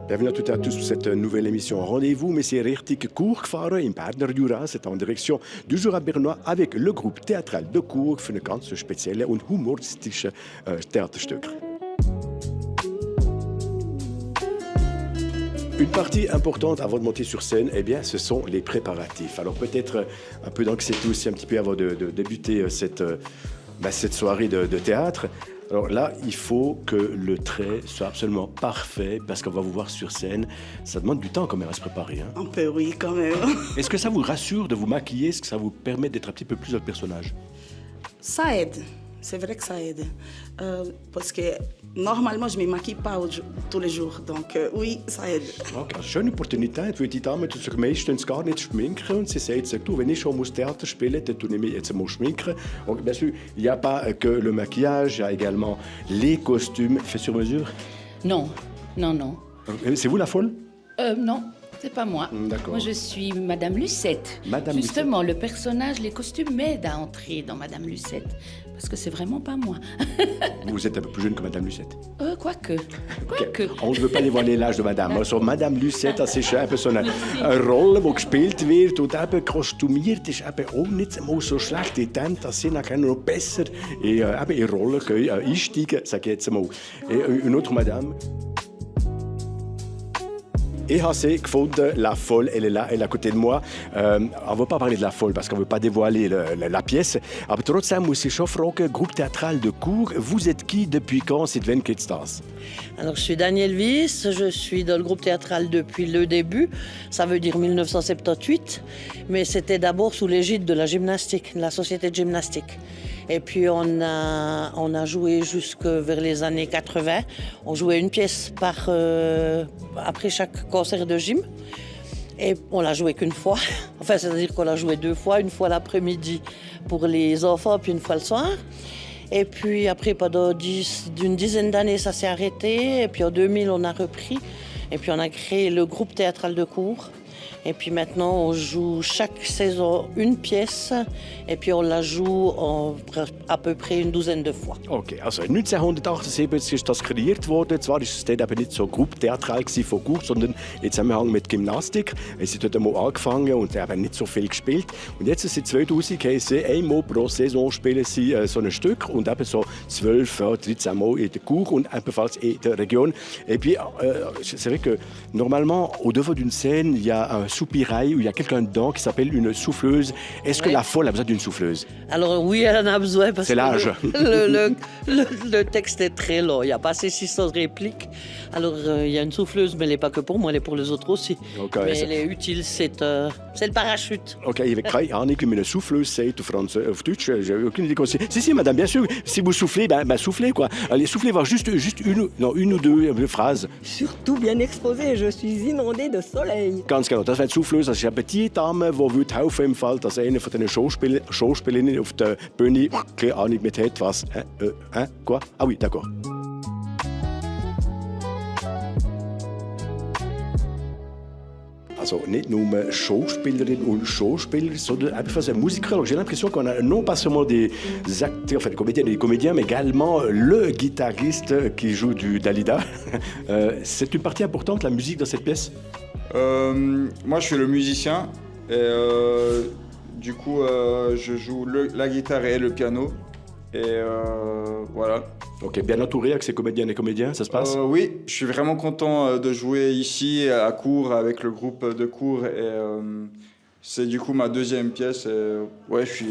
Bienvenue à toutes et à tous pour cette nouvelle émission Rendez-vous, mais c'est richtig Cour gefahren im Berner Jura. C'est en direction du Jura bernois avec le groupe théâtral de Cour für eine ganz spezielle und humoristische Theaterstück. Une partie importante avant de monter sur scène, eh bien, ce sont les préparatifs. Alors peut-être un peu d'anxiété aussi un petit peu avant de débuter cette soirée de théâtre. Alors là, il faut que le trait soit absolument parfait parce qu'on va vous voir sur scène. Ça demande du temps quand même à se préparer. Hein. Un peu, oui, quand même. Est-ce que ça vous rassure de vous maquiller? Est-ce que ça vous permet d'être un petit peu plus votre personnage? Ça aide. C'est vrai que ça aide. Parce que normalement, je ne me maquille pas tous les jours. Donc oui, ça aide. Okay, also schöne Opportunität, weil die Dame tut sich meistens gar nicht schminken und sie sagt, du, wenn ich schon muss Theater spielen, dann tue ich mich jetzt mal schminken. Donc bien sûr, il n'y a pas que le maquillage, il y a également les costumes faits sur mesure. Non, non, non. C'est vous la folle? Non, c'est pas moi. D'accord. Moi, je suis Madame Lucette. Madame Justement, le personnage, les costumes m'aident à entrer dans Madame Lucette. Parce que c'est vraiment pas moi. Vous êtes un peu plus jeune que Madame Lucette. Quoique. On ne veut pas dévoiler l'âge de Madame. Also Madame Lucette, das ist eben so eine Rolle, die gespielt wird und eben kostümiert ist eben auch nicht mal so schlecht. Ich denke, dass sie nachher noch besser in Rollen einsteigen, sage ich jetzt mal. Une autre Madame. Et j'ai gefunden, la folle, elle est là, elle est à côté de moi. On ne va pas parler de la folle parce qu'on ne veut pas dévoiler la pièce. Aber trotzdem muss ich schon fragen, groupe théâtral de Cour, vous êtes qui, depuis quand, seit wann geht's das? Alors, je suis Danielle Wyss, je suis dans le groupe théâtral depuis le début, ça veut dire 1978, mais c'était d'abord sous l'égide de la gymnastique, de la société de gymnastique. Et puis on a joué jusque vers les années 80. On jouait une pièce après chaque concert de gym. Et on l'a joué qu'une fois. Enfin, c'est-à-dire qu'on l'a joué 2 fois. Une fois l'après-midi pour les enfants, puis une fois le soir. Et puis après, pendant d'une dizaine d'années, ça s'est arrêté. Et puis en 2000, on a repris. Et puis on a créé le groupe théâtral de Cour. Et puis maintenant, on joue chaque saison une pièce et puis on la joue à peu près une douzaine de fois. Okay, also 1978 ist das kreiert worden. Zwar ist es dort eben nicht so gruppentheatral von Cour, sondern im Zusammenhang mit Gymnastik. Es hat dort einmal angefangen und eben nicht so viel gespielt. Und jetzt seit 2000 haben sie einmal pro Saison spielen sie so ein Stück und eben so 12, 13 Mal in der Cour und ebenfalls in der Region. Et puis, c'est vrai que normalement, au devant d'une scène, il y a un soupirail où il y a quelqu'un dedans qui s'appelle une souffleuse. Est-ce que la folle a besoin d'une souffleuse? Alors oui, elle en a besoin parce c'est l'âge. Le texte est très long. Il y a passé 600 répliques. Alors il y a une souffleuse, mais elle n'est pas que pour moi, elle est pour les autres aussi. Okay, mais elle est utile, c'est le parachute. Ok, il y avait keine Ahnung, wie man eine Souffleuse sagt auf Deutsch. J'ai aucune idée. Si, madame, bien sûr. Si vous soufflez, soufflez quoi. Allez, soufflez, voir juste une ou deux phrases. Surtout bien exposé, je suis inondée de soleil. Ganz genau, das wäre die Souffleuse. Das ist eben die Dame, die helfen im Fall, dass einer von diesen Schauspielerinnen auf der Bühne keine Ahnung mit hat, was. Quoi? Ah oui, d'accord. Also nicht nur Schauspielerinnen und Schauspieler, sondern ebenfalls un Musiker. Alors j'ai l'impression qu'on a non pas seulement des acteurs, enfin des comédiennes et des comédiens, mais également le guitariste qui joue du Dalida. C'est une partie importante, la musique, dans cette pièce? Moi, je suis le musicien et du coup, je joue la guitare et le piano. Et voilà. Ok, bien entouré avec ces comédiennes et comédiens, ça se passe? Oui, je suis vraiment content de jouer ici à Cour avec le groupe de Cour et c'est du coup ma deuxième pièce. Et, ouais, je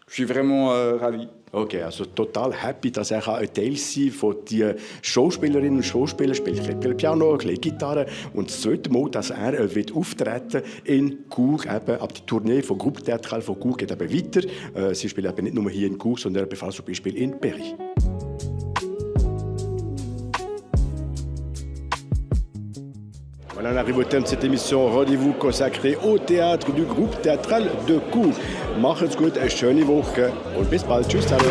suis vraiment ravi. Okay, also total happy, dass er ein Teil sein von den Schauspielerinnen und Schauspielern, spielt ein bisschen Piano, ein bisschen Gitarre und das zweite Mal, dass er wird auftreten in Cour, eben ab der Tournee von Groupe Théâtral von Cour geht eben weiter. Sie spielen eben nicht nur hier in Cour, sondern ebenfalls zum Beispiel in Paris. Voilà, on arrive au terme de cette émission Rendez-vous consacrée au théâtre du groupe théâtral de Cour. Macht's gut, eine schöne Woche und bis bald. Tschüss zusammen.